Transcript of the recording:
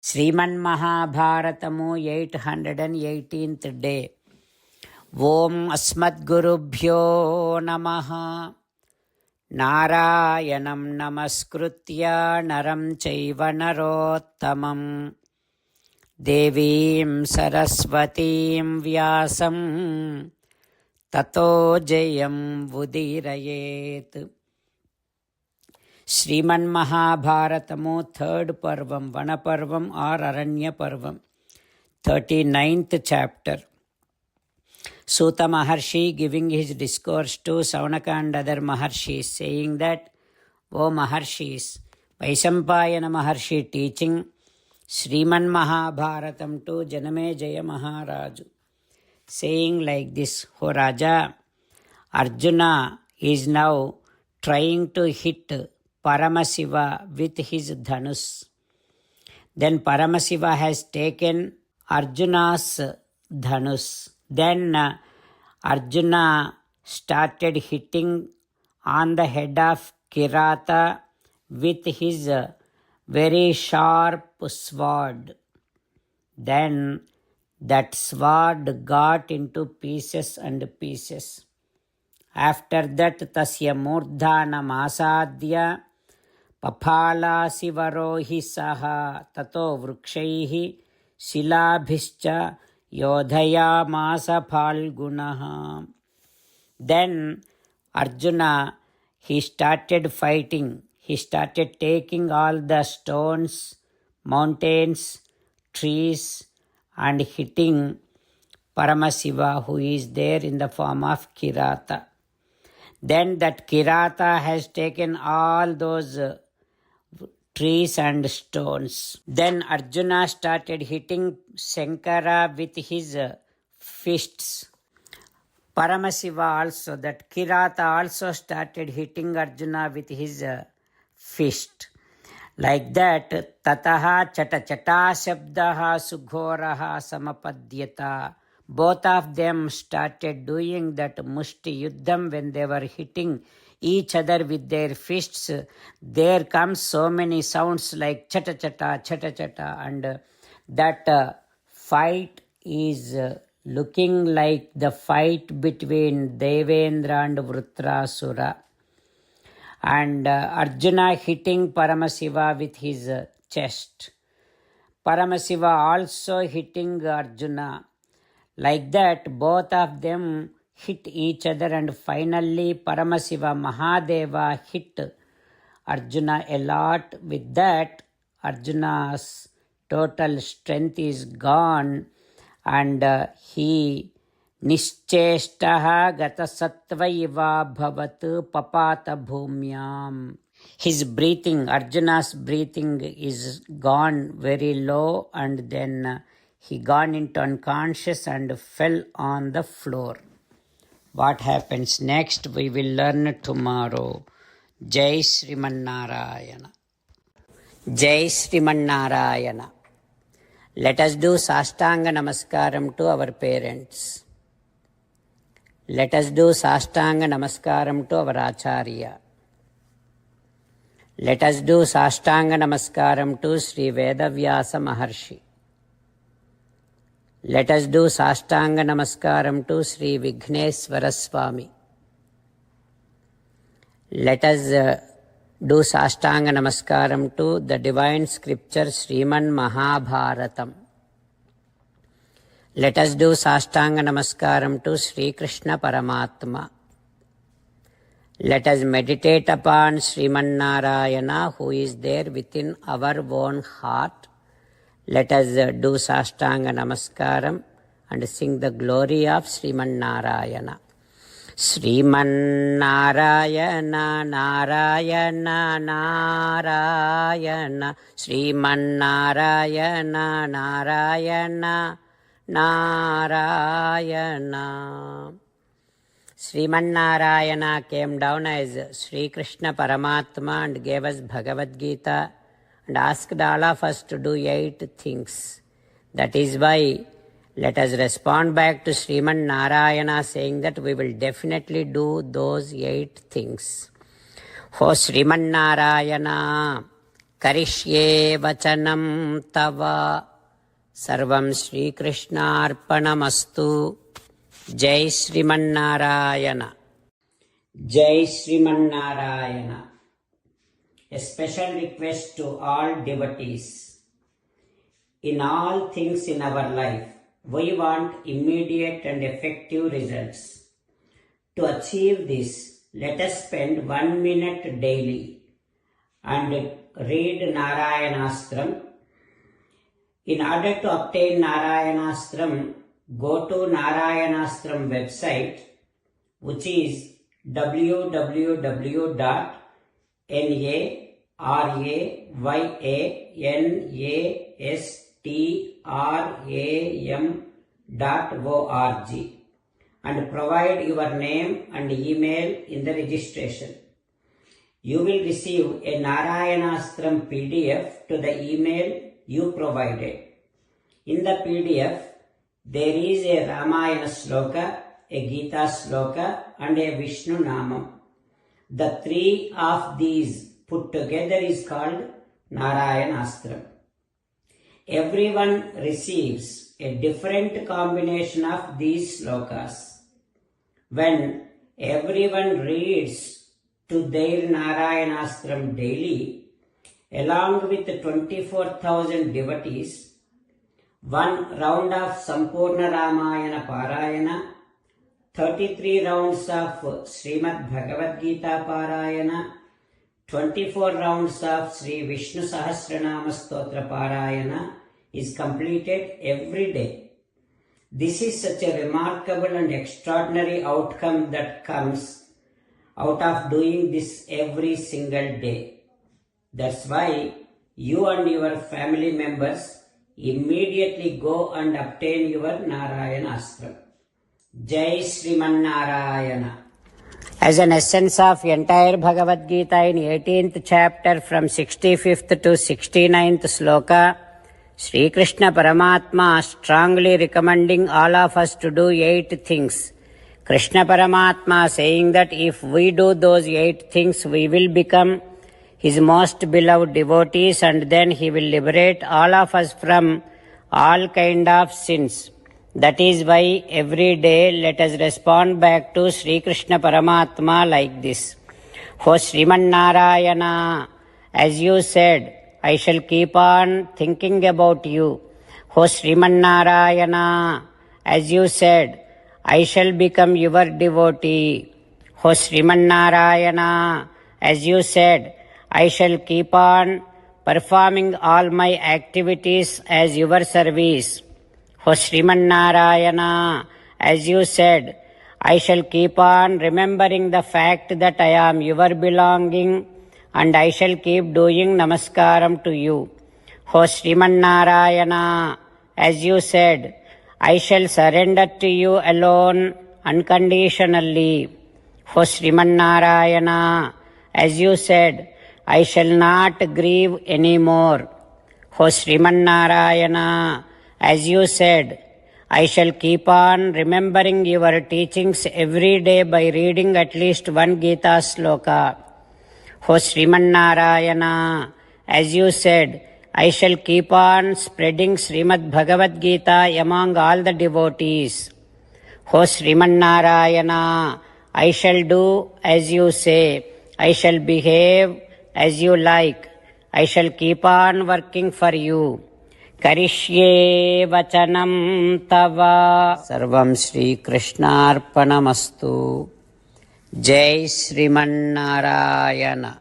శ్రీమన్మహాభారతము 818th day. ఓం అస్మద్గురుభ్యో నమః. నారాయణం నమస్కృత్య నరం చైవ నరోత్తమం దేవీం సరస్వతీం వ్యాసం తతో జయం ఉదీరయేత్. శ్రీమన్మహాభారతము థర్డ్ పర్వం, వనపర్వం ఆర్ అరణ్య పర్వం, 39th chapter. Suta Maharshi giving his discourse to Saunaka and other Maharshis, saying that, O Maharshis, Vaishampayana Maharshi teaching Sriman Mahabharatam to Janamejaya Maharaju, saying like this, O Raja, Arjuna is now trying to hit Paramasiva with his dhanus. Then Paramasiva has taken Arjuna's dhanus. Then Arjuna started hitting on the head of Kirata with his very sharp sword. Then that sword got into pieces and pieces. After that tasya murdhanam asadya paphalasivarohi saha tato vrukshaihi silabhischa yodhayamasa phalgunaha. Then Arjuna, he started fighting. He started taking all the stones, mountains, trees and hitting Paramasiva, who is there in the form of Kirata. Then that Kirata has taken all those trees and stones. Then Arjuna started hitting Shankara with his fists. Paramasiva also, that Kirata also started hitting Arjuna with his fist. Like that, tataha chata chata shabdaha sughoraha samapadyata. Both of them started doing that mushti yuddham. When they were hitting each other with their fists, there comes so many sounds like chata chata, chata chata, and that fight is looking like the fight between Devendra and Vritrasura. And Arjuna hitting Paramasiva with his chest. Paramasiva also hitting Arjuna. Like that, both of them hit each other, and finally Paramasiva Mahadeva hit Arjuna a lot. With that, Arjuna's total strength is gone, and he nischeshtaha gata sattva iva bhavat papata bhumyam. His breathing, Arjuna's breathing is gone very low, and then he gone into unconscious and fell on the floor. What happens next we will learn tomorrow. Jai Sriman Narayana. Jai Sriman Narayana. Let us do Sastanga Namaskaram to our parents. Let us do Sastanga Namaskaram to our Acharya. Let us do Sastanga Namaskaram to Sri Vedavyasa Maharshi. Let us do Sastanga Namaskaram to Sri Vighneshwara Swami. Let us do Sastanga Namaskaram to the divine scripture Sriman Mahabharatam. Let us do Sastanga Namaskaram to Sri Krishna Paramatma. Let us meditate upon Sriman Narayana, who is there within our own heart. Let us do Sastanga Namaskaram and sing the glory of Sriman Narayana. Sriman Narayana, Narayana, Narayana. Sriman Narayana, Narayana, Narayana. Sriman Narayana came down as Sri Krishna Paramatma and gave us Bhagavad Gita and asked all of us to do 8 things. That is why let us respond back to Sriman Narayana, saying that we will definitely do those 8 things. For Sriman Narayana, करिष्ये वचनं तव. सर्वं श्रीकृष्णार्पणमस्तु. जय श्रीमन्नारायण. जय Sriman Narayana. A special request to all devotees. In all things in our life, we want immediate and effective results. To achieve this, let us spend 1 minute daily and read Narayanastram. In order to obtain Narayanastram, go to Narayanastram website, which is www.narayanastram.org, and provide your name and email in the registration. You will receive a Narayanastram PDF to the email you provided. In the PDF, there is a Ramayana sloka, a Gita sloka, and a Vishnu Namam. The three of these put together is called Narayanastram. Everyone receives a different combination of these slokas. When everyone reads to their Narayanastram daily, along with 24,000 devotees, one round of Sampurna Ramayana Parayana, 33 rounds of Srimad Bhagavad Gita Parayana, 24 rounds of Sri Vishnu Sahasranama Stotra Parayana is completed every day. This is such a remarkable and extraordinary outcome that comes out of doing this every single day. That's why you and your family members immediately go and obtain your Narayanastram. Jai Srimannarayana. As an essence of entire Bhagavad Gita in 18th chapter from 65th to 69th sloka, Sri Krishna Paramatma strongly recommending all of us to do 8 things. Krishna Paramatma saying that if we do those 8 things, we will become His most beloved devotees, and then He will liberate all of us from all kind of sins. That is why every day let us respond back to Sri Krishna Paramatma like this. O Srimannarayana, as you said, I shall keep on thinking about you. O Srimannarayana, as you said, I shall become your devotee. O Srimannarayana, as you said, I shall keep on performing all my activities as your service. O Srimannarayana, as you said, I shall keep on remembering the fact that I am your belonging, and I shall keep doing namaskaram to you. O Srimannarayana, as you said, I shall surrender to you alone unconditionally. O Srimannarayana, as you said, I shall not grieve anymore. O Srimannarayana, as you said, I shall keep on remembering your teachings every day by reading at least 1 Gita sloka. O Srimannarayana, as you said, I shall keep on spreading Srimad Bhagavad Gita among all the devotees. O Srimannarayana, I shall do as you say. I shall behave as you like. I shall keep on working for you. Karishye vachanam tava. Sarvam Shri Krishnarpanamastu. Jai Srimannarayana.